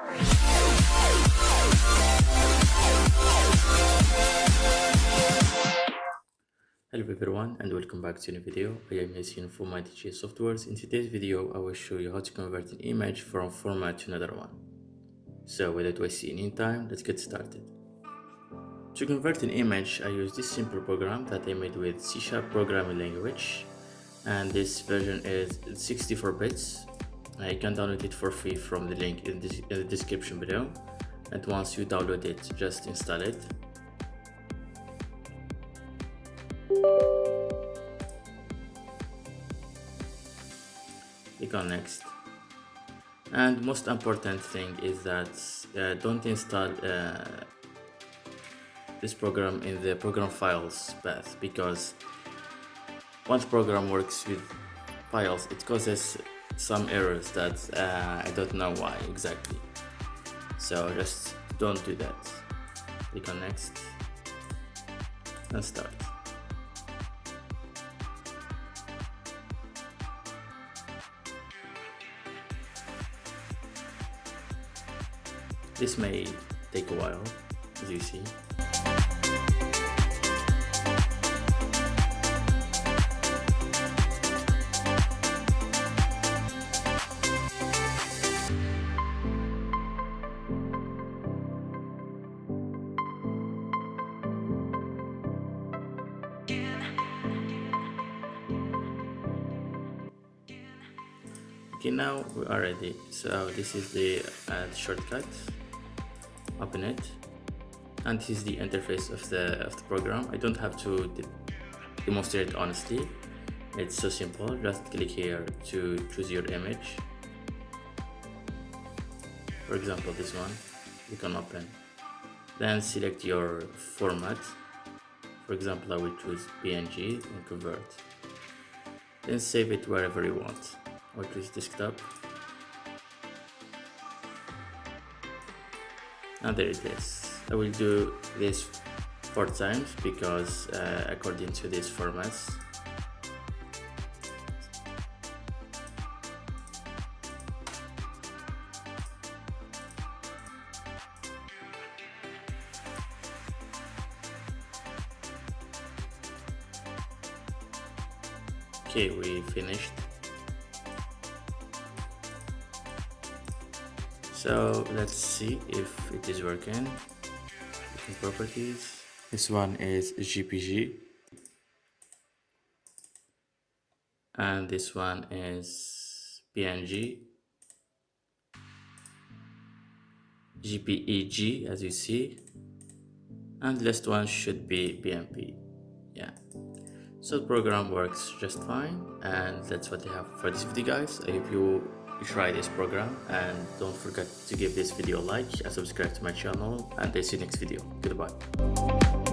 Hello everyone and welcome back to a new video. I am Yasin from MyDJ Softwares. In today's video, I will show you how to convert an image from format to another one. So without wasting any time, let's get started. To convert an image, I use this simple program that I made with C# programming language, and this version is 64 bits. You can download it for free from the link in the description below, and once you download it, just install it. Click on next, and most important thing is that don't install this program in the program files path, because once program works with files, it causes some errors that I don't know why exactly, so just don't do that. Click on next and start. This may take a while, as you see. Okay, now we are ready. So this is the shortcut. Open it, and this is the interface of the program. I don't have to demonstrate honestly. It's so simple. Just click here to choose your image. For example, this one. You can open. Then select your format. For example, I will choose PNG and convert. Then save it wherever you want. Or choose desktop. And there it is. I will do this 4 times because according to these formats. Okay, we finished. So let's see if it is working. Properties. This one is GPG, and this one is PNG, JPEG as you see, and the last one should be BMP. Yeah. So the program works just fine, and that's what I have for this video, guys. I hope you try this program, and don't forget to give this video a like and subscribe to my channel, and I'll see you next video. Goodbye.